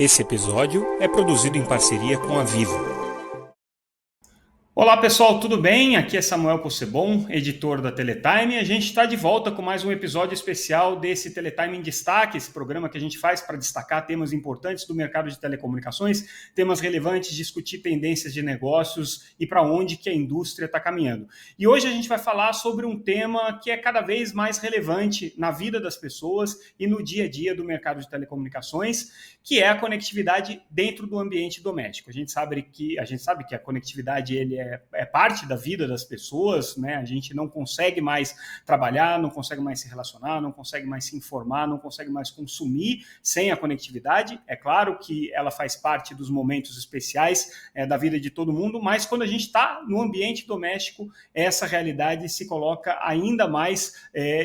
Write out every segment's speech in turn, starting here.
Esse episódio é produzido em parceria com a Vivo. Olá pessoal, tudo bem? Aqui é Samuel Possebon, editor da Teletime. A gente está de volta com mais um episódio especial desse Teletime em Destaque, esse programa que a gente faz para destacar temas importantes do mercado de telecomunicações, temas relevantes, discutir tendências de negócios e para onde que a indústria está caminhando. E hoje a gente vai falar sobre um tema que é cada vez mais relevante na vida das pessoas e no dia a dia do mercado de telecomunicações, que é a conectividade dentro do ambiente doméstico. A gente sabe que a conectividade é parte da vida das pessoas, né? A gente não consegue mais trabalhar, não consegue mais se relacionar, não consegue mais se informar, não consegue mais consumir sem a conectividade. É claro que ela faz parte dos momentos especiais da vida de todo mundo, mas quando a gente está no ambiente doméstico, essa realidade se coloca ainda mais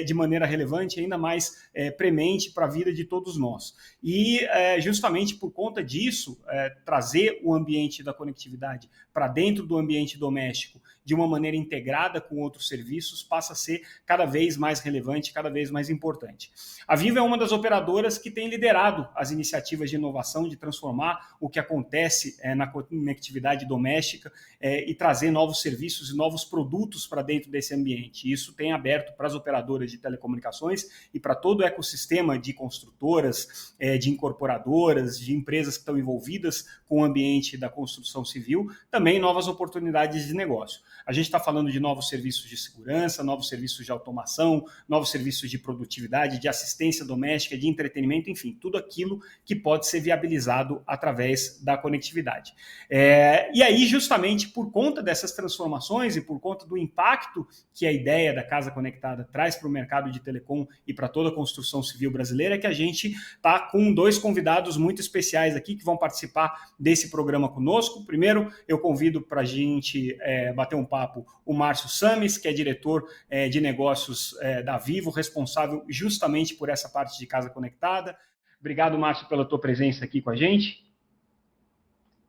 de maneira relevante, ainda mais premente para a vida de todos nós. E justamente por conta disso, trazer o ambiente da conectividade para dentro do ambiente doméstico de uma maneira integrada com outros serviços passa a ser cada vez mais relevante, cada vez mais importante. A Vivo é uma das operadoras que tem liderado as iniciativas de inovação, de transformar o que acontece na conectividade doméstica e trazer novos serviços e novos produtos para dentro desse ambiente. Isso tem aberto para as operadoras de telecomunicações e para todo o ecossistema de construtoras, de incorporadoras, de empresas que estão envolvidas com o ambiente da construção civil, também novas oportunidades de negócio. A gente está falando de novos serviços de segurança, novos serviços de automação, novos serviços de produtividade, de assistência doméstica, de entretenimento, enfim, tudo aquilo que pode ser viabilizado através da conectividade. E aí, justamente por conta dessas transformações e por conta do impacto que a ideia da Casa Conectada traz para o mercado de telecom e para toda a construção civil brasileira, é que a gente está com dois convidados muito especiais aqui que vão participar desse programa conosco. Primeiro, eu convido para a gente bater um papo o Márcio Sames, que é diretor de negócios da Vivo, responsável justamente por essa parte de Casa Conectada. Obrigado, Márcio, pela tua presença aqui com a gente.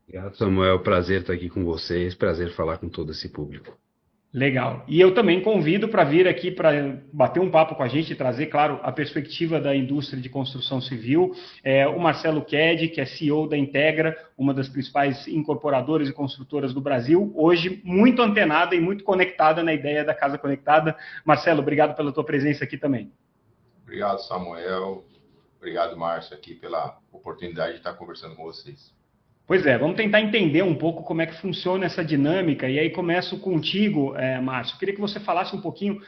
Obrigado, Samuel. Prazer estar aqui com vocês, prazer falar com todo esse público. Legal. E eu também convido para vir aqui para bater um papo com a gente e trazer, claro, a perspectiva da indústria de construção civil. O Marcelo Ked, que é CEO da Integra, uma das principais incorporadoras e construtoras do Brasil, hoje muito antenada e muito conectada na ideia da Casa Conectada. Marcelo, obrigado pela tua presença aqui também. Obrigado, Samuel. Obrigado, Márcio, aqui pela oportunidade de estar conversando com vocês. Pois é, vamos tentar entender um pouco como é que funciona essa dinâmica, e aí começo contigo, Márcio. Eu queria que você falasse um pouquinho,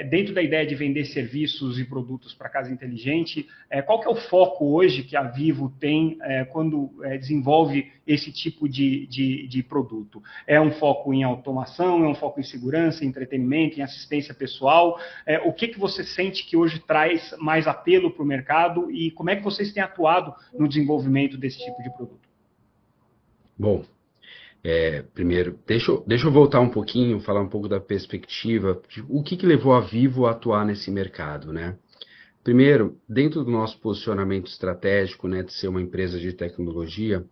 dentro da ideia de vender serviços e produtos para casa inteligente, qual que é o foco hoje que a Vivo tem quando desenvolve esse tipo de produto? É um foco em automação, é um foco em segurança, em entretenimento, em assistência pessoal? O que você sente que hoje traz mais apelo para o mercado e como é que vocês têm atuado no desenvolvimento desse tipo de produto? Bom, primeiro, deixa eu voltar um pouquinho, falar um pouco da perspectiva, de o que levou a Vivo a atuar nesse mercado, né? Primeiro, dentro do nosso posicionamento estratégico, né, de ser uma empresa de tecnologia,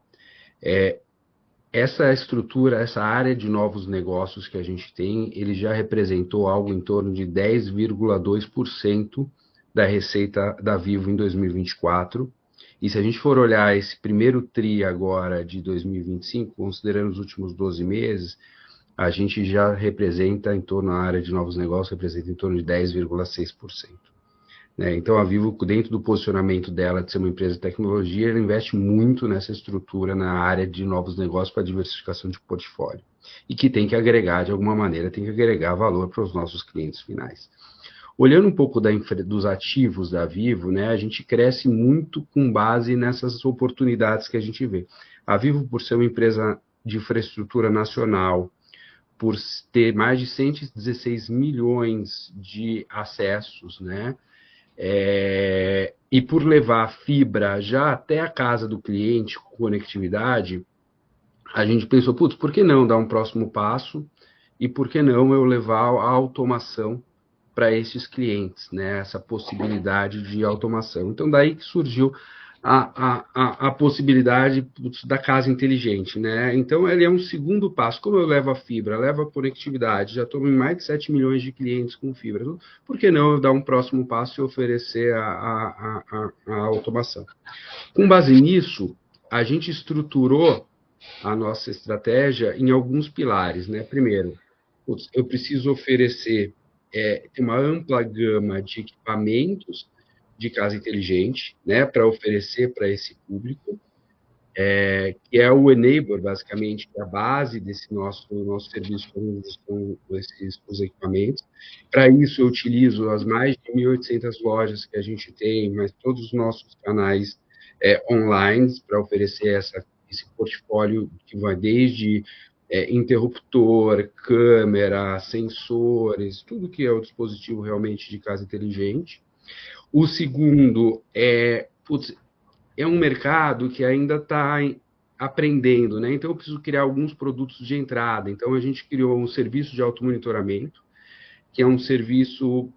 essa estrutura, essa área de novos negócios que a gente tem, ele já representou algo em torno de 10,2% da receita da Vivo em 2024. E se a gente for olhar esse primeiro TRI agora de 2025, considerando os últimos 12 meses, a gente já representa em torno, a área de novos negócios representa em torno de 10,6%. Né? Então a Vivo, dentro do posicionamento dela de ser uma empresa de tecnologia, ela investe muito nessa estrutura, na área de novos negócios para diversificação de portfólio. E que tem que agregar, de alguma maneira, tem que agregar valor para os nossos clientes finais. Olhando um pouco dos ativos da Vivo, né, a gente cresce muito com base nessas oportunidades que a gente vê. A Vivo, por ser uma empresa de infraestrutura nacional, por ter mais de 116 milhões de acessos, né, e por levar fibra já até a casa do cliente com conectividade, a gente pensou, por que não dar um próximo passo e por que não eu levar a automação para esses clientes, né, essa possibilidade de automação. Então, daí que surgiu a possibilidade da casa inteligente, né? Então, ele é um segundo passo. Como eu levo a fibra, levo a conectividade, já estou em mais de 7 milhões de clientes com fibra, por que não eu dar um próximo passo e oferecer a automação? Com base nisso, a gente estruturou a nossa estratégia em alguns pilares, né? Primeiro, eu preciso oferecer uma ampla gama de equipamentos de casa inteligente, né, para oferecer para esse público, que é o enabler, basicamente, que é a base desse nosso serviço com os equipamentos. Para isso, eu utilizo as mais de 1.800 lojas que a gente tem, mas todos os nossos canais online para oferecer esse portfólio que vai desde interruptor, câmera, sensores, tudo que é o dispositivo realmente de casa inteligente. O segundo é um mercado que ainda está aprendendo, né? Então, eu preciso criar alguns produtos de entrada. Então, a gente criou um serviço de automonitoramento, que é um serviço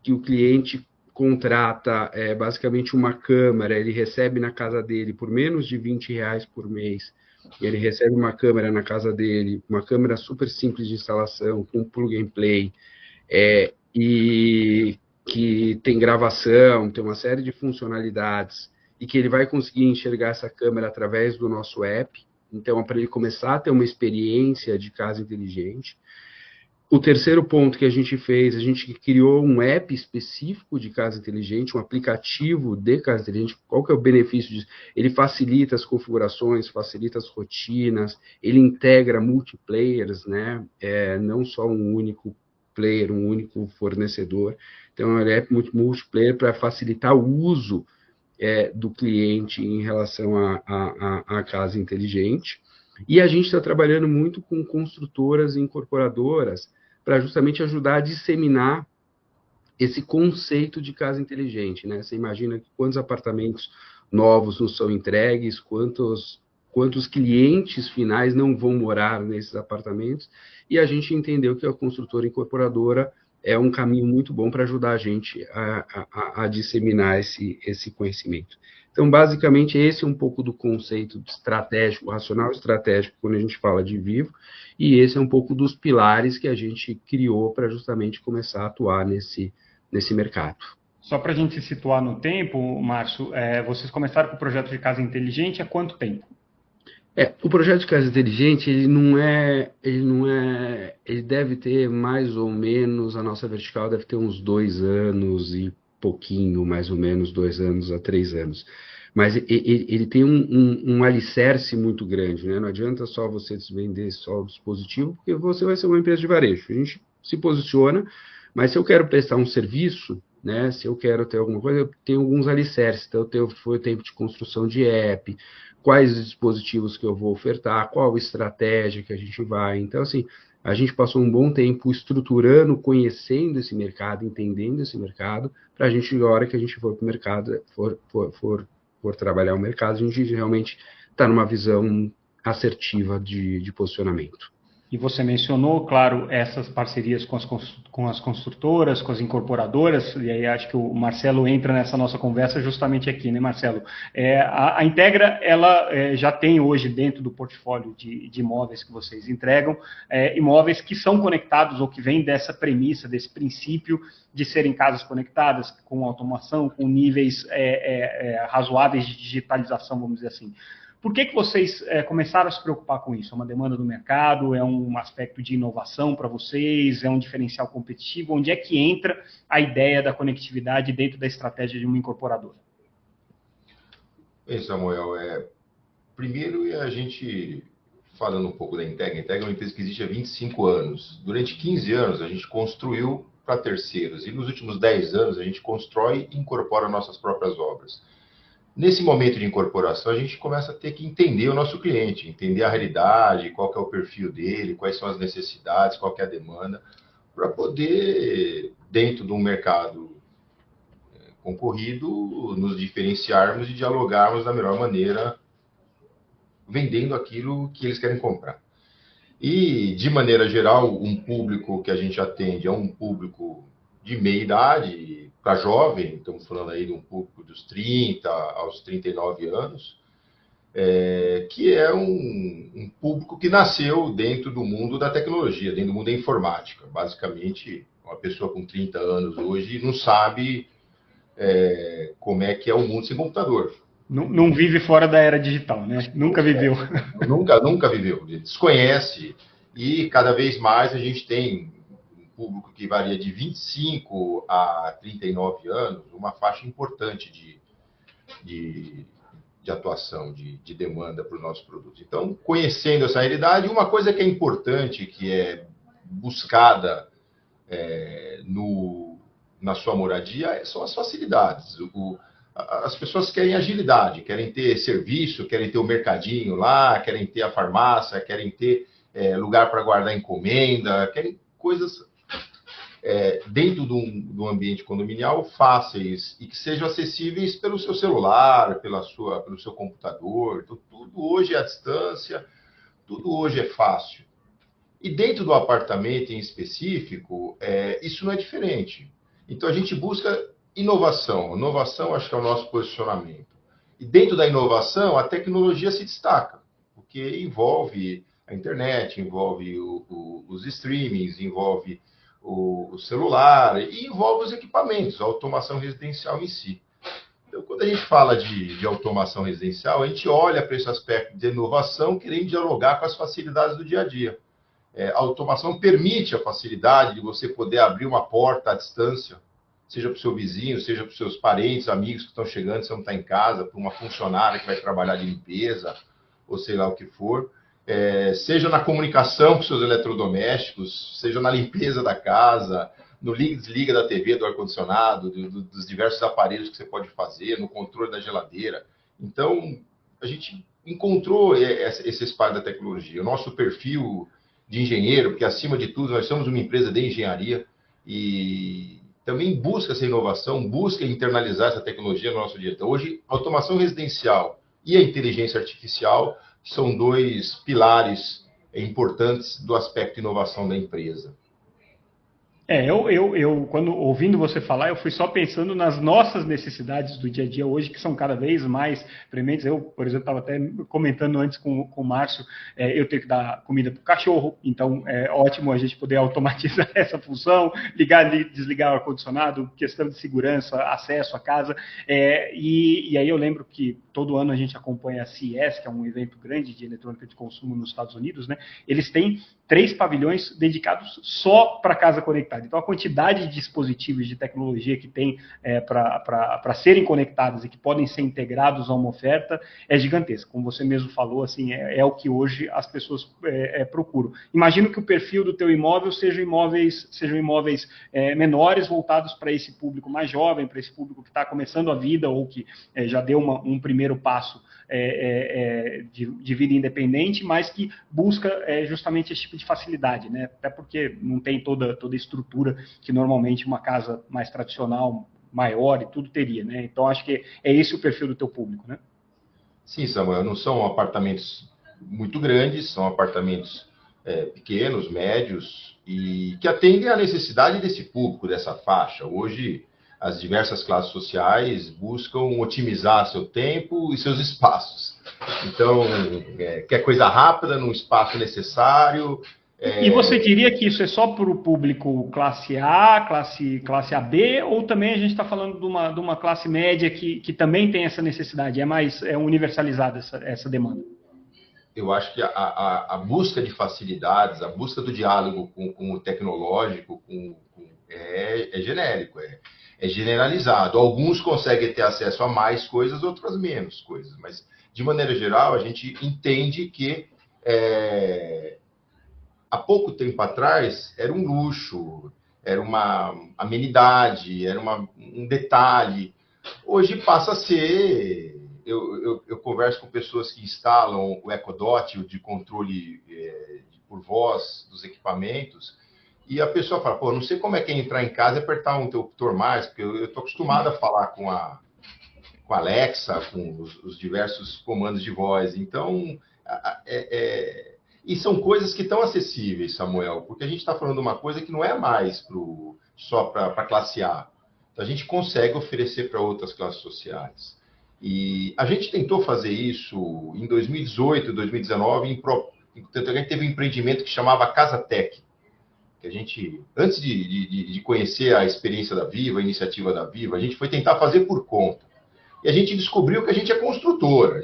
que o cliente contrata basicamente uma câmera, ele recebe na casa dele por menos de R$20 por mês, ele recebe uma câmera na casa dele, uma câmera super simples de instalação, com plug and play, e que tem gravação, tem uma série de funcionalidades, e que ele vai conseguir enxergar essa câmera através do nosso app. Então, é para ele começar a ter uma experiência de casa inteligente. O terceiro ponto que a gente fez, a gente criou um app específico de casa inteligente, um aplicativo de casa inteligente. Qual que é o benefício disso? Ele facilita as configurações, facilita as rotinas, ele integra multiplayers, né? Não só um único player, um único fornecedor. Então, ele é multiplayer para facilitar o uso do cliente em relação à casa inteligente. E a gente está trabalhando muito com construtoras e incorporadoras para justamente ajudar a disseminar esse conceito de casa inteligente, né? Você imagina quantos apartamentos novos não são entregues, quantos clientes finais não vão morar nesses apartamentos, e a gente entendeu que a construtora incorporadora é um caminho muito bom para ajudar a gente a disseminar esse conhecimento. Então, basicamente, esse é um pouco do conceito estratégico, racional estratégico, quando a gente fala de Vivo, e esse é um pouco dos pilares que a gente criou para justamente começar a atuar nesse mercado. Só para a gente se situar no tempo, Márcio, vocês começaram com o projeto de casa inteligente há quanto tempo? O projeto de casa inteligente, ele deve ter mais ou menos, a nossa vertical deve ter uns 2 anos e pouquinho, mais ou menos 2 anos a 3 anos. Mas ele tem um alicerce muito grande, né? Não adianta só você vender só o dispositivo, porque você vai ser uma empresa de varejo. A gente se posiciona, mas se eu quero prestar um serviço, né? Se eu quero ter alguma coisa, eu tenho alguns alicerces. Então, foi o tempo de construção de app, quais dispositivos que eu vou ofertar, qual estratégia que a gente vai. Então, assim, a gente passou um bom tempo estruturando, conhecendo esse mercado, entendendo esse mercado, para a gente, na hora que a gente for para o mercado, for trabalhar o mercado, a gente realmente está numa visão assertiva de posicionamento. E você mencionou, claro, essas parcerias com as construtoras, com as incorporadoras, e aí acho que o Marcelo entra nessa nossa conversa justamente aqui, né, Marcelo? A Integra, ela já tem hoje dentro do portfólio de imóveis que vocês entregam, imóveis que são conectados ou que vêm dessa premissa, desse princípio de serem casas conectadas, com automação, com níveis razoáveis de digitalização, vamos dizer assim. Por que vocês começaram a se preocupar com isso? É uma demanda do mercado? É um aspecto de inovação para vocês? É um diferencial competitivo? Onde é que entra a ideia da conectividade dentro da estratégia de uma incorporadora? Bem, Samuel, primeiro a gente, falando um pouco da Integra, a Integra é uma empresa que existe há 25 anos. Durante 15 anos a gente construiu para terceiros e nos últimos 10 anos a gente constrói e incorpora nossas próprias obras. Nesse momento de incorporação, a gente começa a ter que entender o nosso cliente, entender a realidade, qual que é o perfil dele, quais são as necessidades, qual que é a demanda, para poder, dentro de um mercado concorrido, nos diferenciarmos e dialogarmos da melhor maneira, vendendo aquilo que eles querem comprar. E, de maneira geral, um público que a gente atende é um público de meia idade, para jovem, estamos falando aí de um público dos 30 aos 39 anos, que é um público que nasceu dentro do mundo da tecnologia, dentro do mundo da informática. Basicamente, uma pessoa com 30 anos hoje não sabe como é que é o mundo sem computador. Não vive fora da era digital, né? Nunca viveu. Nunca viveu, desconhece, e cada vez mais a gente tem um público que varia de 25 a 39 anos, uma faixa importante de atuação, de demanda para os nossos produtos. Então, conhecendo essa realidade, uma coisa que é importante, que é buscada na sua moradia, são as facilidades. As pessoas querem agilidade, querem ter serviço, querem ter o mercadinho lá, querem ter a farmácia, querem ter lugar para guardar encomenda, querem coisas dentro do ambiente condominial fáceis e que sejam acessíveis pelo seu celular, pelo seu computador. Então, tudo hoje é à distância, tudo hoje é fácil. E dentro do apartamento em específico, isso não é diferente. Então, a gente busca inovação. Inovação, acho que é o nosso posicionamento. E dentro da inovação, a tecnologia se destaca, porque envolve a internet, envolve os streamings, envolve o celular e envolve os equipamentos, a automação residencial em si. Então, quando a gente fala de automação residencial, a gente olha para esse aspecto de inovação, querendo dialogar com as facilidades do dia a dia. A automação permite a facilidade de você poder abrir uma porta à distância, seja para o seu vizinho, seja para os seus parentes, amigos que estão chegando, você não está em casa, para uma funcionária que vai trabalhar de limpeza, ou sei lá o que for. Seja na comunicação com seus eletrodomésticos, seja na limpeza da casa, no liga e desliga da TV, do ar-condicionado, dos diversos aparelhos que você pode fazer, no controle da geladeira. Então, a gente encontrou esse espaço da tecnologia. O nosso perfil de engenheiro, porque acima de tudo nós somos uma empresa de engenharia e também busca essa inovação, busca internalizar essa tecnologia no nosso dia. Então, hoje, a automação residencial e a inteligência artificial são dois pilares importantes do aspecto inovação da empresa. Eu, quando ouvindo você falar, eu fui só pensando nas nossas necessidades do dia a dia hoje, que são cada vez mais prementes. Eu, por exemplo, estava até comentando antes com o Márcio, eu tenho que dar comida para o cachorro, então é ótimo a gente poder automatizar essa função, ligar e desligar o ar-condicionado, questão de segurança, acesso à casa. E aí eu lembro que todo ano a gente acompanha a CES, que é um evento grande de eletrônica de consumo nos Estados Unidos, né? Eles têm 3 pavilhões dedicados só para casa conectada. Então, a quantidade de dispositivos de tecnologia que tem para serem conectados e que podem ser integrados a uma oferta é gigantesca. Como você mesmo falou, assim, é o que hoje as pessoas procuram. Imagino que o perfil do teu imóvel sejam imóveis menores, voltados para esse público mais jovem, para esse público que está começando a vida ou que já deu um primeiro passo de vida independente, mas que busca justamente esse tipo de facilidade, né? Até porque não tem toda a estrutura que normalmente uma casa mais tradicional, maior e tudo teria, né? Então, acho que é esse o perfil do teu público, né? Sim, Samuel, não são apartamentos muito grandes, são apartamentos pequenos, médios, e que atendem à necessidade desse público, dessa faixa. Hoje, as diversas classes sociais buscam otimizar seu tempo e seus espaços. Então, quer coisa rápida, num espaço necessário. E você diria que isso é só para o público classe A, classe AB, ou também a gente está falando de uma classe média que também tem essa necessidade? É mais universalizada essa demanda? Eu acho que a busca de facilidades, a busca do diálogo com o tecnológico é genérico, é generalizado. Alguns conseguem ter acesso a mais coisas, outros a menos coisas. Mas, de maneira geral, a gente entende que há pouco tempo atrás era um luxo, era uma amenidade, era um detalhe. Hoje passa a ser... Eu converso com pessoas que instalam o EcoDot, o de controle por voz dos equipamentos, e a pessoa fala, pô, não sei como é que é entrar em casa e apertar um interruptor mais, porque eu estou acostumado a falar com a Alexa, com os diversos comandos de voz. Então, e são coisas que estão acessíveis, Samuel, porque a gente está falando de uma coisa que não é mais só para a classe A. Então, a gente consegue oferecer para outras classes sociais. E a gente tentou fazer isso em 2018, 2019, tanto a gente teve um empreendimento que chamava Casa Tech, que a gente, antes de conhecer a experiência da Viva, a iniciativa da Viva, a gente foi tentar fazer por conta. e a gente descobriu que a gente é construtora.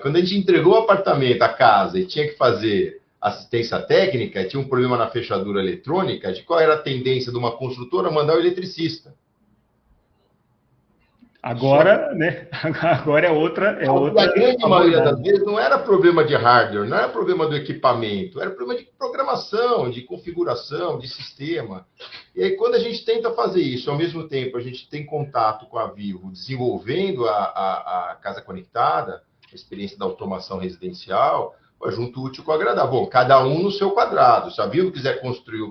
Quando a gente entregou o apartamento, a casa, e tinha que fazer assistência técnica, tinha um problema na fechadura eletrônica, de qual era a tendência de uma construtora mandar o eletricista. Agora, né? Agora é outra. A grande maioria das vezes não era problema de hardware, não era problema do equipamento, era problema de programação, de configuração, de sistema. E aí, quando a gente tenta fazer isso, ao mesmo tempo a gente tem contato com a Vivo, desenvolvendo a casa conectada, a experiência da automação residencial, junto útil com o agradável. Bom, cada um no seu quadrado. Se a Vivo quiser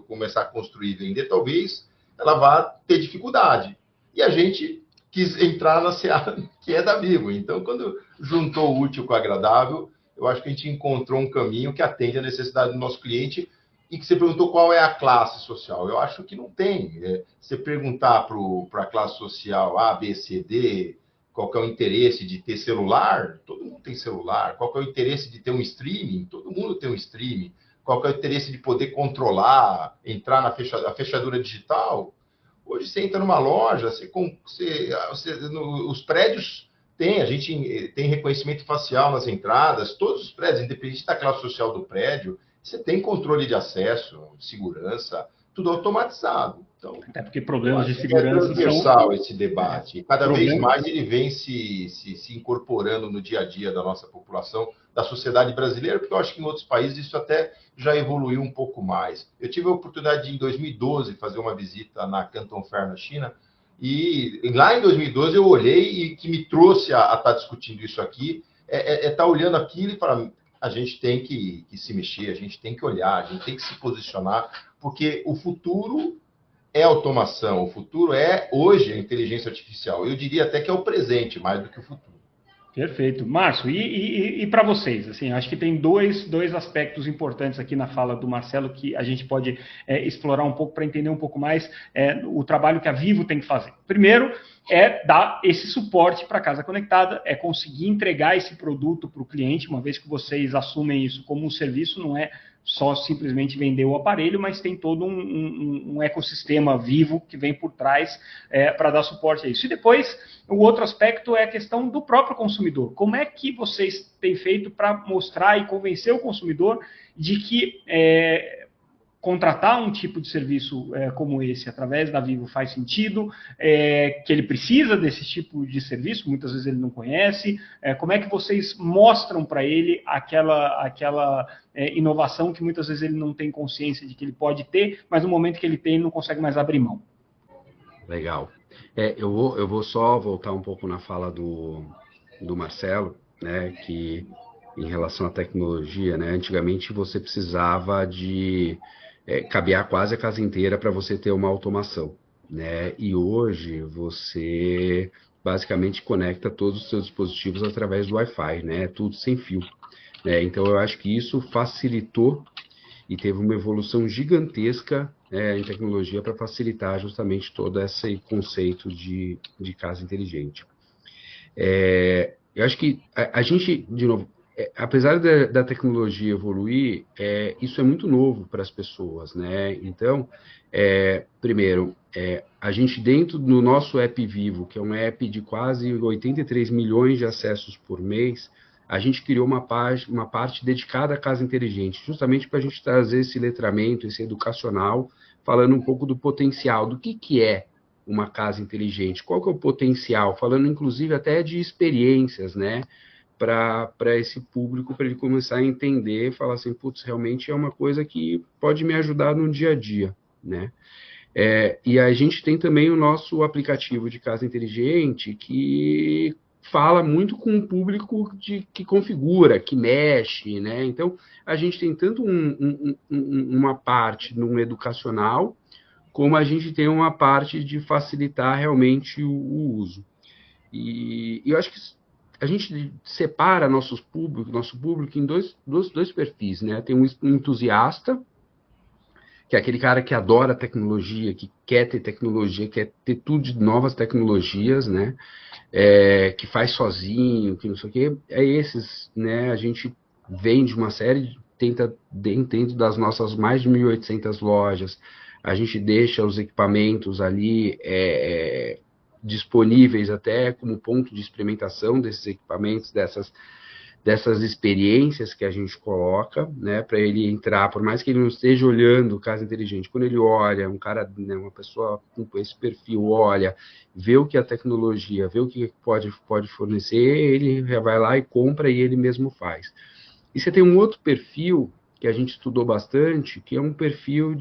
começar a construir e vender, talvez ela vá ter dificuldade. E a gente quis entrar na seara que é da Vivo. Então, quando juntou o útil com o agradável, eu acho que a gente encontrou um caminho que atende a necessidade do nosso cliente. E que você perguntou qual é a classe social. Eu acho que não tem. Você perguntar para a classe social A, B, C, D, qual que é o interesse de ter celular, todo mundo tem celular. Qual que é o interesse de ter um streaming? Todo mundo tem um streaming. Qual que é o interesse de poder controlar, entrar na fechadura digital? Hoje você entra numa loja, os prédios têm, a gente tem reconhecimento facial nas entradas, todos os prédios, independente da classe social do prédio, você tem controle de acesso, segurança, tudo automatizado. Então, até porque problemas de segurança é transversal esse debate. E cada vez mais ele vem se incorporando no dia a dia da nossa população, da sociedade brasileira, porque eu acho que em outros países isso até já evoluiu um pouco mais. Eu tive a oportunidade de, em 2012, fazer uma visita na Canton Fair, na China, e lá em 2012 eu olhei e que me trouxe a estar discutindo isso aqui, estar olhando aquilo e falar, a gente tem que se mexer, a gente tem que olhar, a gente tem que se posicionar, porque o futuro é automação, o futuro é, hoje, a inteligência artificial. Eu diria até que é o presente, mais do que o futuro. Perfeito. Márcio, e para vocês? Assim, acho que tem dois aspectos importantes aqui na fala do Marcelo que a gente pode explorar um pouco para entender um pouco mais o trabalho que a Vivo tem que fazer. Primeiro, é dar esse suporte para a casa conectada, é conseguir entregar esse produto para o cliente, uma vez que vocês assumem isso como um serviço, não é só simplesmente vender o aparelho, mas tem todo um ecossistema vivo que vem por trás para dar suporte a isso. E depois, o outro aspecto é a questão do próprio consumidor. Como é que vocês têm feito para mostrar e convencer o consumidor de que contratar um tipo de serviço como esse através da Vivo faz sentido, que ele precisa desse tipo de serviço, muitas vezes ele não conhece, como é que vocês mostram para ele aquela inovação que muitas vezes ele não tem consciência de que ele pode ter, mas no momento que ele tem, ele não consegue mais abrir mão. Legal. Eu vou só voltar um pouco na fala do Marcelo, né, que em relação à tecnologia, né, antigamente você precisava de cabear quase a casa inteira para você ter uma automação, né? E hoje você basicamente conecta todos os seus dispositivos através do Wi-Fi, né? Tudo sem fio. Então eu acho que isso facilitou e teve uma evolução gigantesca em tecnologia para facilitar justamente todo esse conceito de casa inteligente. Eu acho que a gente, de novo, apesar da tecnologia evoluir, isso é muito novo para as pessoas, né? Então, primeiro, a gente dentro do nosso app Vivo, que é um app de quase 83 milhões de acessos por mês, a gente criou uma parte dedicada à casa inteligente, justamente para a gente trazer esse letramento, esse educacional, falando um pouco do potencial, do que é uma casa inteligente, qual que é o potencial, falando inclusive até de experiências, né? Para esse público, para ele começar a entender, falar assim, putz, realmente é uma coisa que pode me ajudar no dia a dia, né? E a gente tem também o nosso aplicativo de casa inteligente, que fala muito com o público que configura, que mexe, né? Então, a gente tem tanto uma parte no educacional, como a gente tem uma parte de facilitar realmente o uso. E eu acho que a gente separa nosso público em dois perfis, né? Tem um entusiasta, que é aquele cara que adora tecnologia, que quer ter tecnologia, quer ter tudo de novas tecnologias, né? Que faz sozinho, que não sei o quê. Esses, né? A gente vende uma série, tenta dentro das nossas mais de 1.800 lojas, a gente deixa os equipamentos ali disponíveis até como ponto de experimentação desses equipamentos, dessas experiências que a gente coloca, né, para ele entrar, por mais que ele não esteja olhando casa inteligente, quando ele olha, um cara, né, uma pessoa com esse perfil olha, vê o que a tecnologia, vê o que pode fornecer, ele já vai lá e compra e ele mesmo faz. E você tem um outro perfil que a gente estudou bastante, que é um perfil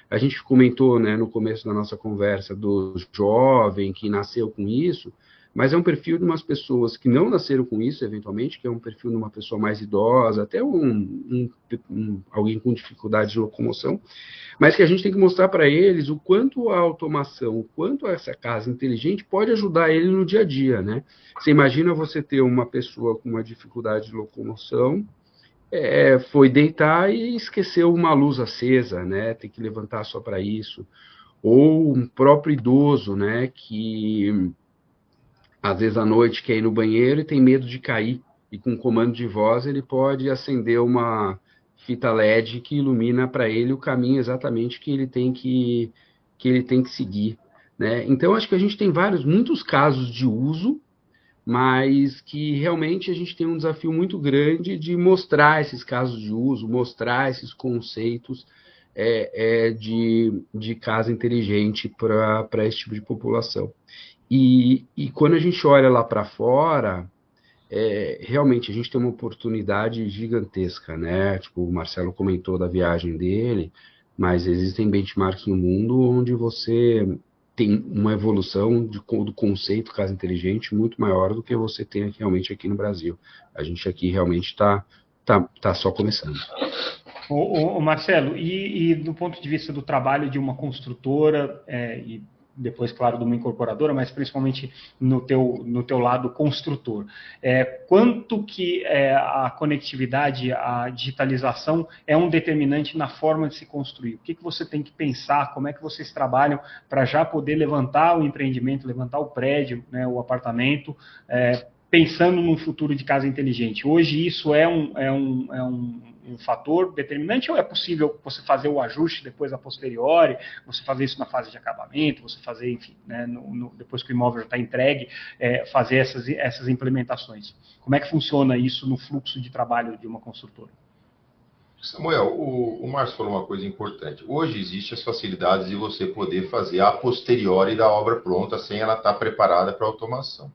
a gente comentou, né, no começo da nossa conversa, do jovem que nasceu com isso, mas é um perfil de umas pessoas que não nasceram com isso, eventualmente, que é um perfil de uma pessoa mais idosa, até alguém com dificuldade de locomoção, mas que a gente tem que mostrar para eles o quanto a automação, o quanto essa casa inteligente pode ajudar ele no dia a dia, né? Você imagina você ter uma pessoa com uma dificuldade de locomoção, foi deitar e esqueceu uma luz acesa, né? Tem que levantar só para isso. Ou um próprio idoso, né? Que às vezes à noite quer ir no banheiro e tem medo de cair. E com comando de voz ele pode acender uma fita LED que ilumina para ele o caminho exatamente que ele tem que seguir, né? Então acho que a gente tem muitos casos de uso, mas que realmente a gente tem um desafio muito grande de mostrar esses casos de uso, mostrar esses conceitos de casa inteligente para esse tipo de população. E quando a gente olha lá para fora, realmente a gente tem uma oportunidade gigantesca, né? Tipo, o Marcelo comentou da viagem dele, mas existem benchmarks no mundo onde você tem uma evolução do conceito casa inteligente muito maior do que você tem realmente aqui no Brasil. A gente aqui realmente está só começando. O Marcelo, e do ponto de vista do trabalho de uma construtora, e depois, claro, de uma incorporadora, mas principalmente no teu lado construtor. Quanto que a conectividade, a digitalização é um determinante na forma de se construir? O que você tem que pensar? Como é que vocês trabalham para já poder levantar o empreendimento, levantar o prédio, né, o apartamento, pensando num futuro de casa inteligente? Hoje isso é um fator determinante ou é possível você fazer o ajuste depois a posteriori, você fazer isso na fase de acabamento, você fazer, enfim, né, depois que o imóvel já está entregue, fazer essas implementações? Como é que funciona isso no fluxo de trabalho de uma construtora? Samuel, o Márcio falou uma coisa importante. Hoje existem as facilidades de você poder fazer a posteriori da obra pronta sem ela estar preparada para automação.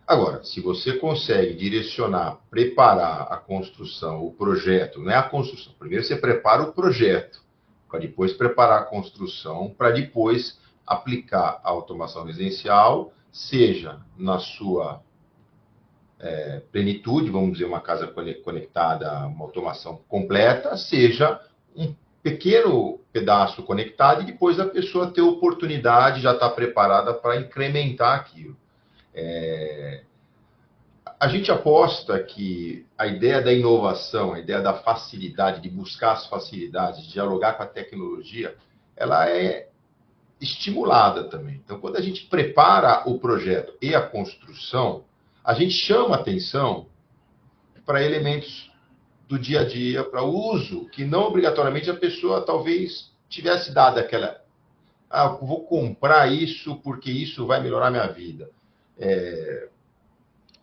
Agora, se você consegue direcionar, preparar a construção, o projeto, não é a construção. Primeiro você prepara o projeto, para depois preparar a construção, para depois aplicar a automação residencial, seja na sua plenitude, vamos dizer, uma casa conectada, uma automação completa, seja um pequeno pedaço conectado e depois a pessoa ter oportunidade, já está preparada para incrementar aquilo. A gente aposta que a ideia da inovação, a ideia da facilidade, de buscar as facilidades, de dialogar com a tecnologia, ela é estimulada também. Então, quando a gente prepara o projeto e a construção, a gente chama atenção para elementos do dia a dia, para uso, que não obrigatoriamente a pessoa talvez tivesse dado aquela... eu vou comprar isso porque isso vai melhorar minha vida.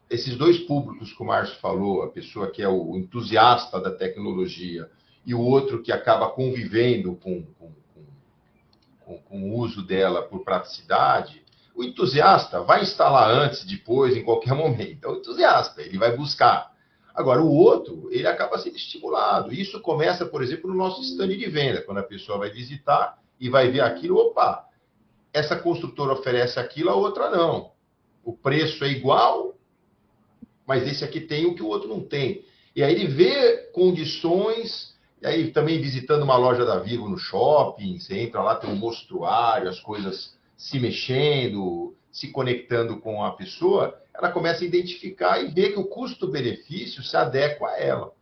Esses dois públicos que o Márcio falou, a pessoa que é o entusiasta da tecnologia e o outro que acaba convivendo com o uso dela por praticidade, o entusiasta vai instalar antes, depois, em qualquer momento. É o entusiasta, ele vai buscar. Agora, o outro, ele acaba sendo estimulado. Isso começa, por exemplo, no nosso stand de venda, quando a pessoa vai visitar e vai ver aquilo, opa, essa construtora oferece aquilo, a outra não. O preço é igual, mas esse aqui tem o que o outro não tem. E aí ele vê condições, e aí também visitando uma loja da Vivo no shopping, você entra lá, tem um mostruário, as coisas se mexendo, se conectando com a pessoa, ela começa a identificar e ver que o custo-benefício se adequa a ela.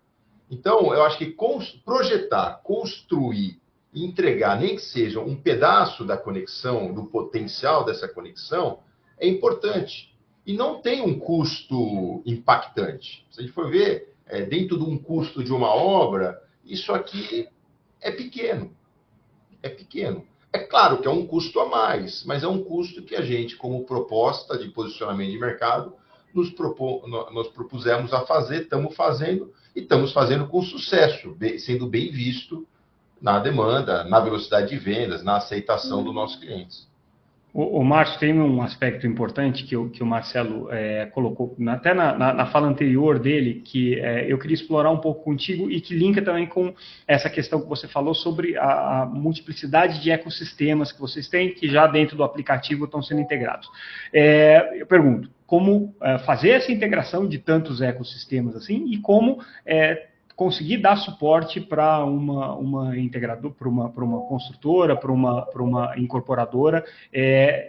Então, eu acho que projetar, construir e entregar, nem que seja um pedaço da conexão, do potencial dessa conexão, é importante. E não tem um custo impactante. Se a gente for ver, dentro de um custo de uma obra, isso aqui é pequeno. É pequeno. É claro que é um custo a mais, mas é um custo que a gente, como proposta de posicionamento de mercado, nós propusemos a fazer, estamos fazendo e estamos fazendo com sucesso, sendo bem visto na demanda, na velocidade de vendas, na aceitação dos nossos clientes. O Márcio, tem um aspecto importante que o Marcelo colocou até na fala anterior dele, que eu queria explorar um pouco contigo e que linka também com essa questão que você falou sobre a multiplicidade de ecossistemas que vocês têm, que já dentro do aplicativo estão sendo integrados. Eu pergunto, como fazer essa integração de tantos ecossistemas assim e como conseguir dar suporte para uma integradora, para uma construtora, para uma incorporadora,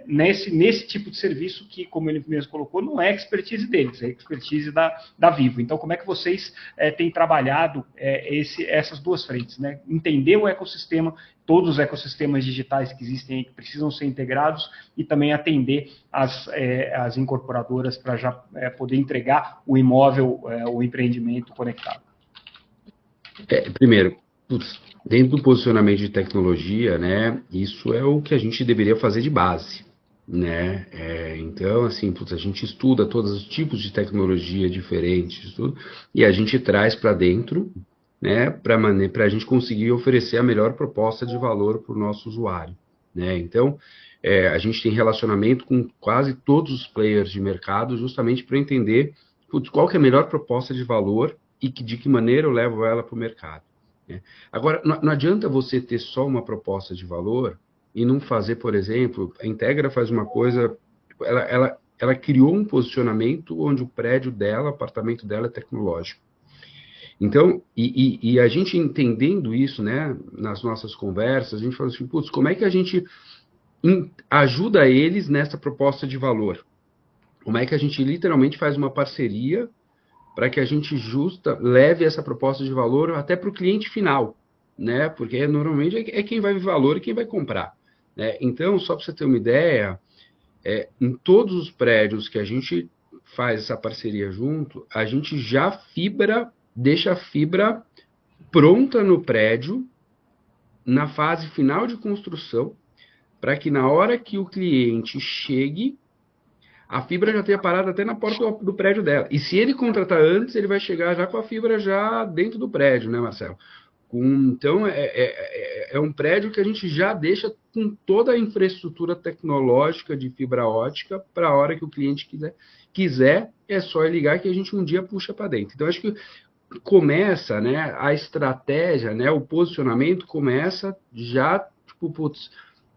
nesse tipo de serviço que, como ele mesmo colocou, não é expertise deles, é expertise da Vivo. Então, como é que vocês têm trabalhado essas duas frentes, né? Entender o ecossistema, todos os ecossistemas digitais que existem aí, que precisam ser integrados, e também atender as incorporadoras para já poder entregar o imóvel, o empreendimento conectado. Primeiro, dentro do posicionamento de tecnologia, né, isso é o que a gente deveria fazer de base, né? Então, assim, a gente estuda todos os tipos de tecnologia diferentes, tudo, e a gente traz para dentro, né, para a gente conseguir oferecer a melhor proposta de valor para o nosso usuário, né? Então, a gente tem relacionamento com quase todos os players de mercado, justamente para entender qual que é a melhor proposta de valor e de que maneira eu levo ela para o mercado, né? Agora, não adianta você ter só uma proposta de valor e não fazer, por exemplo, a Integra faz uma coisa, ela criou um posicionamento onde o prédio dela, o apartamento dela é tecnológico. Então, e a gente entendendo isso, né, nas nossas conversas, a gente fala assim, como é que a gente ajuda eles nessa proposta de valor? Como é que a gente literalmente faz uma parceria para que a gente leve essa proposta de valor até para o cliente final, né? Porque normalmente é quem vai ver valor e quem vai comprar, né? Então, só para você ter uma ideia, em todos os prédios que a gente faz essa parceria junto, a gente já deixa a fibra pronta no prédio, na fase final de construção, para que na hora que o cliente chegue, a fibra já tenha parado até na porta do prédio dela. E se ele contratar antes, ele vai chegar já com a fibra já dentro do prédio, né, Marcelo? Então, é um prédio que a gente já deixa com toda a infraestrutura tecnológica de fibra ótica para a hora que o cliente quiser, é só ligar que a gente um dia puxa para dentro. Então, acho que começa, né, a estratégia, né, o posicionamento começa já,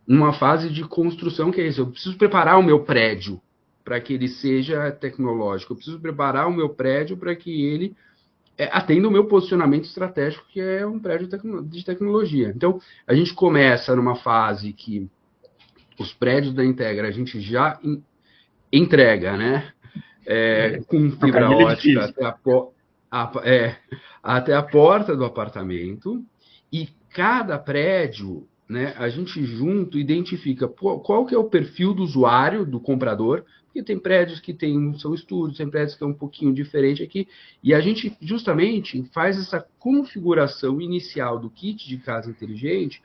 numa fase de construção, que é isso. Eu preciso preparar o meu prédio para que ele seja tecnológico. Eu preciso preparar o meu prédio para que ele atenda o meu posicionamento estratégico, que é um prédio de tecnologia. Então, a gente começa numa fase que os prédios da Integra a gente já entrega, né? Com fibra ótica até a porta do apartamento, e cada prédio, né, a gente junto identifica qual que é o perfil do usuário, do comprador, porque tem prédios que são estúdios, tem prédios que é um pouquinho diferente aqui, e a gente justamente faz essa configuração inicial do kit de casa inteligente,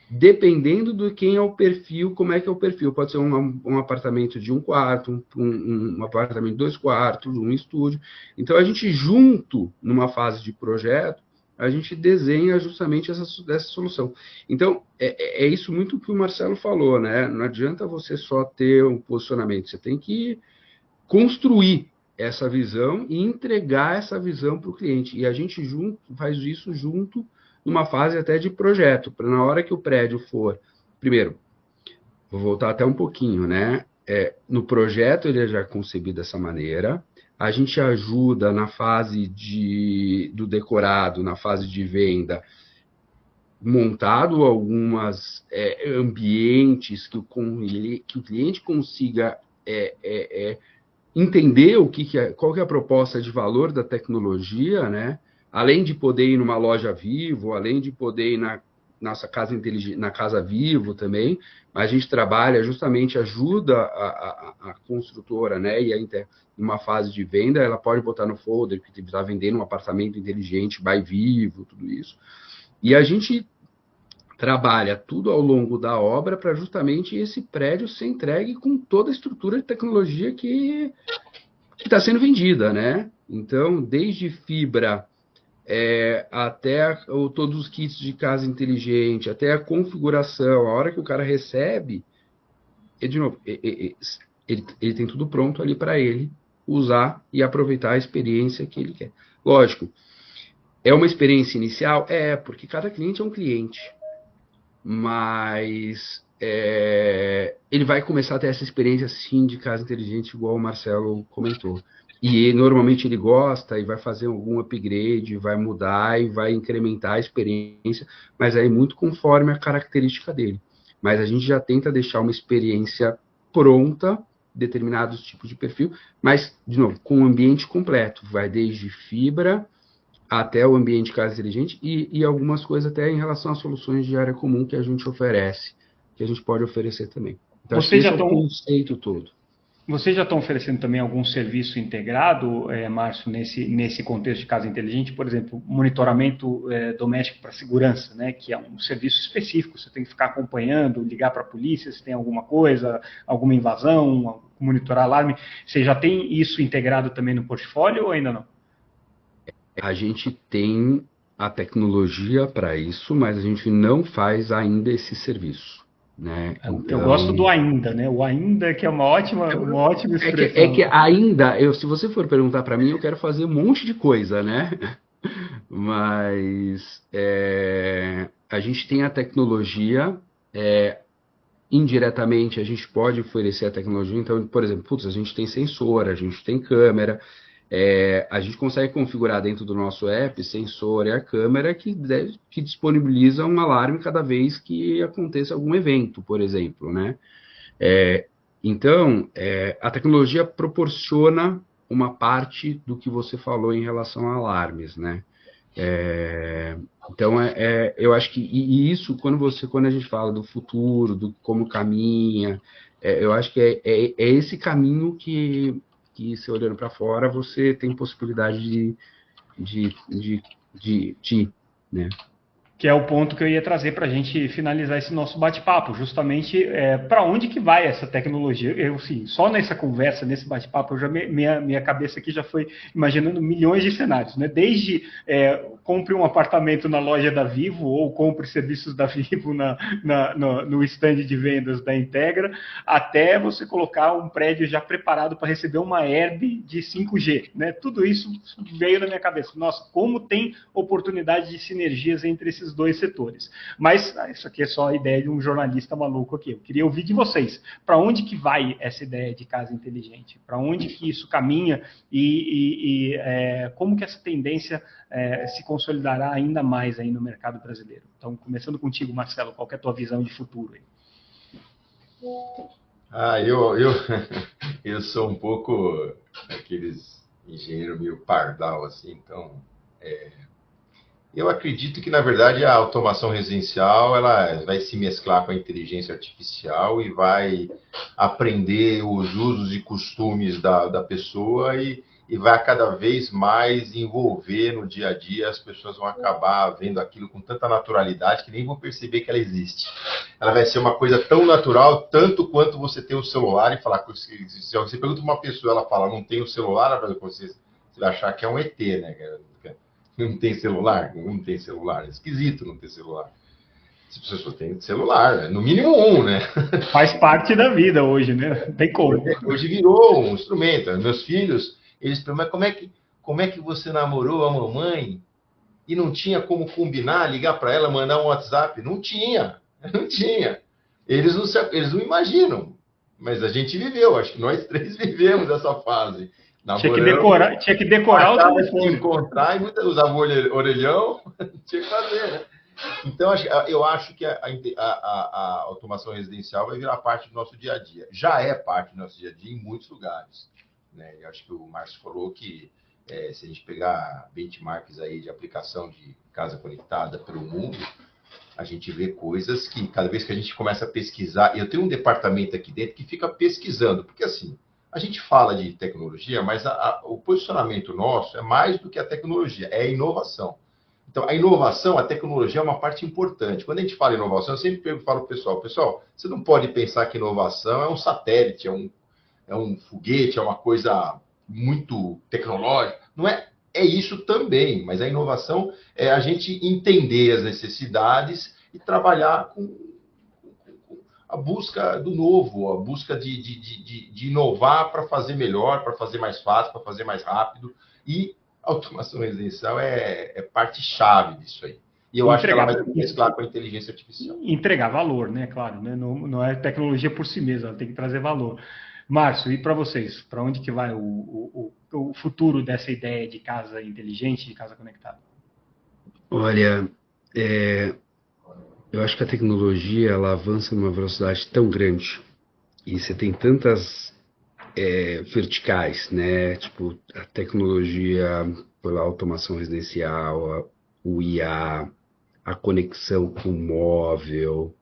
dependendo do quem é o perfil, como é que é o perfil. Pode ser um apartamento de 1 quarto, um apartamento de 2 quartos, um estúdio. Então, a gente junto, numa fase de projeto, a gente desenha justamente essa solução. Então, é isso muito que o Marcelo falou, né? Não adianta você só ter um posicionamento, você tem que construir essa visão e entregar essa visão para o cliente. E a gente faz isso junto numa fase até de projeto, para na hora que o prédio for... Primeiro, vou voltar até um pouquinho, né? No projeto ele é já concebido dessa maneira, a gente ajuda na fase do decorado, na fase de venda, montado algumas ambientes que o cliente consiga entender qual que é a proposta de valor da tecnologia, né? Além de poder ir numa loja Vivo, além de poder ir na nossa casa inteligente, na Casa Vivo também, mas a gente trabalha justamente, ajuda a construtora, né, e numa fase de venda, ela pode botar no folder que está vendendo um apartamento inteligente, by Vivo, tudo isso. E a gente trabalha tudo ao longo da obra para justamente esse prédio ser entregue com toda a estrutura de tecnologia que está sendo vendida, né? Então, desde fibra até todos os kits de casa inteligente, até a configuração, a hora que o cara recebe, de novo, ele tem tudo pronto ali para ele usar e aproveitar a experiência que ele quer. Lógico, é uma experiência inicial? Porque cada cliente é um cliente. Mas ele vai começar a ter essa experiência, sim, de casa inteligente, igual o Marcelo comentou. E normalmente ele gosta e vai fazer algum upgrade, vai mudar e vai incrementar a experiência, mas aí muito conforme a característica dele. Mas a gente já tenta deixar uma experiência pronta, determinados tipos de perfil, mas, de novo, com o ambiente completo. Vai desde fibra até o ambiente casa inteligente e algumas coisas até em relação às soluções de área comum que a gente oferece, que a gente pode oferecer também. Então, acho que esse é o conceito todo. Vocês já estão oferecendo também algum serviço integrado, Márcio, nesse contexto de casa inteligente? Por exemplo, monitoramento doméstico para segurança, né, que é um serviço específico. Você tem que ficar acompanhando, ligar para a polícia se tem alguma coisa, alguma invasão, monitorar alarme. Você já tem isso integrado também no portfólio ou ainda não? A gente tem a tecnologia para isso, mas a gente não faz ainda esse serviço. Né? Então, eu gosto do ainda, né? O ainda que é uma ótima expressão. Que ainda, se você for perguntar para mim, eu quero fazer um monte de coisa, né? Mas a gente tem a tecnologia, indiretamente a gente pode oferecer a tecnologia. Então, por exemplo, a gente tem sensor, a gente tem câmera, a gente consegue configurar dentro do nosso app sensor e a câmera que disponibiliza um alarme cada vez que aconteça algum evento, por exemplo, né? Então, a tecnologia proporciona uma parte do que você falou em relação a alarmes, né? Então, eu acho que isso, quando a gente fala do futuro, do como caminha, eu acho que é esse caminho que se olhando para fora, você tem possibilidade de né? Que é o ponto que eu ia trazer para a gente finalizar esse nosso bate-papo, justamente para onde que vai essa tecnologia. Eu, sim, só nessa conversa, nesse bate-papo, minha cabeça aqui já foi imaginando milhões de cenários, né? Desde compre um apartamento na loja da Vivo ou compre serviços da Vivo no stand de vendas da Integra, até você colocar um prédio já preparado para receber uma herb de 5G, né? Tudo isso veio na minha cabeça. Nossa, como tem oportunidade de sinergias entre esses dois setores. Mas isso aqui é só a ideia de um jornalista maluco aqui. Eu queria ouvir de vocês. Para onde que vai essa ideia de casa inteligente? Para onde que isso caminha e como que essa tendência se consolidará ainda mais aí no mercado brasileiro? Então, começando contigo, Marcelo, qual que é a tua visão de futuro aí? Eu sou um pouco aqueles engenheiro meio pardal, assim, então eu acredito que, na verdade, a automação residencial ela vai se mesclar com a inteligência artificial e vai aprender os usos e costumes da pessoa e vai cada vez mais envolver no dia a dia. As pessoas vão acabar vendo aquilo com tanta naturalidade que nem vão perceber que ela existe. Ela vai ser uma coisa tão natural, tanto quanto você ter o celular e falar... Se você pergunta uma pessoa, ela fala, não tem o celular, você vai achar que é um ET, né? Não tem celular? Não tem celular. É esquisito não ter celular. As pessoas têm celular, né? No mínimo um, né? Faz parte da vida hoje, né? Não tem como. Hoje virou um instrumento. Meus filhos, eles perguntam, mas como é que você namorou a mamãe e não tinha como combinar, ligar para ela, mandar um WhatsApp? Não tinha. Eles não imaginam. Mas a gente viveu, acho que nós três vivemos essa fase. Tinha que decorar o telefone. Encontrar e muitas usava orelhão, tinha que fazer, né? Então, eu acho que a automação residencial vai virar parte do nosso dia a dia. Já é parte do nosso dia a dia em muitos lugares, né? Eu acho que o Márcio falou que se a gente pegar benchmarks aí de aplicação de casa conectada pelo mundo, a gente vê coisas que cada vez que a gente começa a pesquisar, eu tenho um departamento aqui dentro que fica pesquisando, porque assim, a gente fala de tecnologia, mas o posicionamento nosso é mais do que a tecnologia, é a inovação. Então, a inovação, a tecnologia é uma parte importante. Quando a gente fala em inovação, eu sempre falo para o pessoal, você não pode pensar que inovação é um satélite, é um foguete, é uma coisa muito tecnológica. Não é, é isso também, mas a inovação é a gente entender as necessidades e trabalhar com a busca do novo, a busca de inovar para fazer melhor, para fazer mais fácil, para fazer mais rápido. E a automação residencial é parte-chave disso aí. E eu acho que ela vai se mesclar com a inteligência artificial. Entregar valor, né? Claro, né? Não é tecnologia por si mesma, ela tem que trazer valor. Márcio, e para vocês? Para onde que vai o futuro dessa ideia de casa inteligente, de casa conectada? Olha, eu acho que a tecnologia ela avança numa velocidade tão grande e você tem tantas verticais, né? Tipo, a tecnologia pela automação residencial, o IA, a conexão com o móvel,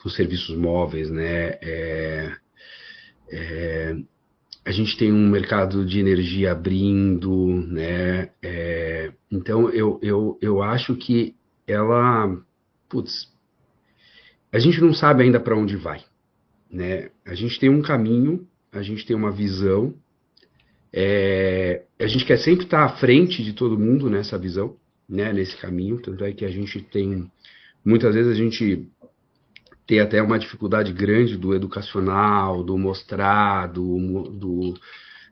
com serviços móveis, né? A gente tem um mercado de energia abrindo, né? Então, eu acho que ela... Putz, a gente não sabe ainda para onde vai, né? A gente tem um caminho, a gente tem uma visão, a gente quer sempre estar à frente de todo mundo nessa visão, né? Nesse caminho, tanto é que a gente tem... Muitas vezes a gente tem até uma dificuldade grande do educacional, do mostrar,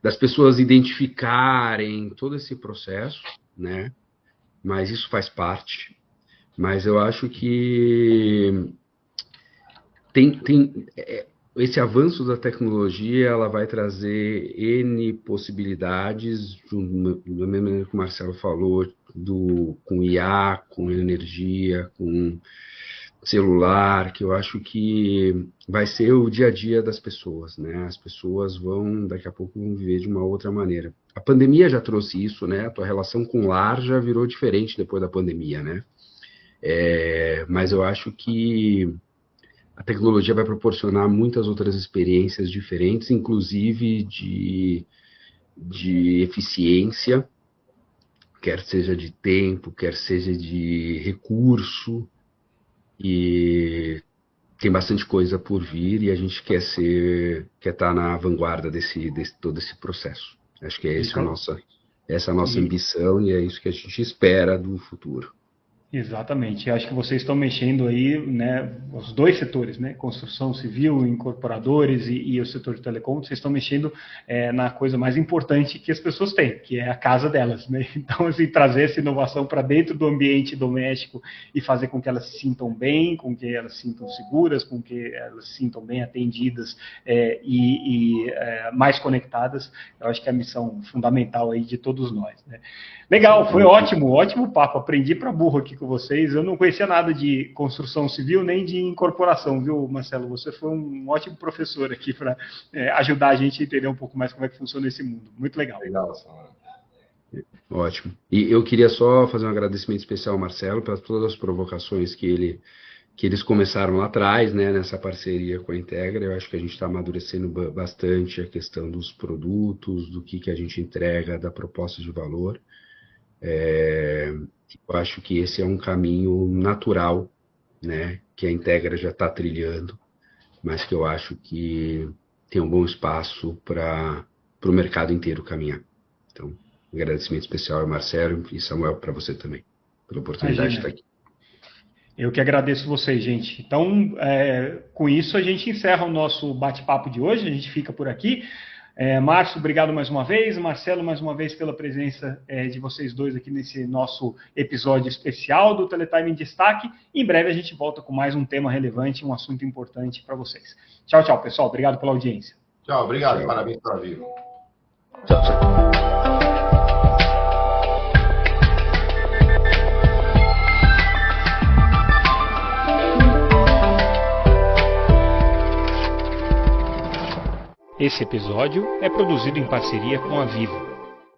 das pessoas identificarem todo esse processo, né? Mas isso faz parte. Mas eu acho que esse avanço da tecnologia ela vai trazer N possibilidades, da mesma maneira que o Marcelo falou, com IA, com energia, com celular, que eu acho que vai ser o dia a dia das pessoas, né? As pessoas daqui a pouco vão viver de uma outra maneira. A pandemia já trouxe isso, né? A tua relação com o lar já virou diferente depois da pandemia, né? Mas eu acho que a tecnologia vai proporcionar muitas outras experiências diferentes, inclusive de eficiência, quer seja de tempo, quer seja de recurso, e tem bastante coisa por vir e a gente quer estar na vanguarda desse todo esse processo. Acho que essa é a nossa ambição e é isso que a gente espera do futuro. Exatamente. Acho que vocês estão mexendo aí, né, os dois setores, né, construção civil, incorporadores e o setor de telecom, vocês estão mexendo na coisa mais importante que as pessoas têm, que é a casa delas, né? Então, assim, trazer essa inovação para dentro do ambiente doméstico e fazer com que elas se sintam bem, com que elas se sintam seguras, com que elas se sintam bem atendidas mais conectadas, eu acho que é a missão fundamental aí de todos nós, né? Legal, foi ótimo papo, aprendi para burro aqui com vocês, eu não conhecia nada de construção civil nem de incorporação, viu, Marcelo? Você foi um ótimo professor aqui para ajudar a gente a entender um pouco mais como é que funciona esse mundo, muito legal. Legal, Samuel. Ótimo. E eu queria só fazer um agradecimento especial ao Marcelo para todas as provocações que eles começaram lá atrás, né, nessa parceria com a Integra. Eu acho que a gente está amadurecendo bastante a questão dos produtos, do que a gente entrega, da proposta de valor. Eu acho que esse é um caminho natural, né, que a Integra já está trilhando, mas que eu acho que tem um bom espaço para o mercado inteiro caminhar. Então, um agradecimento especial ao Marcelo e Samuel para você também, pela oportunidade de estar aqui. Eu que agradeço vocês, gente. Então, com isso, a gente encerra o nosso bate-papo de hoje, a gente fica por aqui. Márcio, obrigado mais uma vez. Marcelo, mais uma vez pela presença de vocês dois aqui nesse nosso episódio especial do Teletime em Destaque. Em breve a gente volta com mais um tema relevante, um assunto importante para vocês. Tchau, tchau, pessoal. Obrigado pela audiência. Tchau, obrigado. Tchau. Parabéns pela Vivo. Tchau, tchau. Esse episódio é produzido em parceria com a Vivo.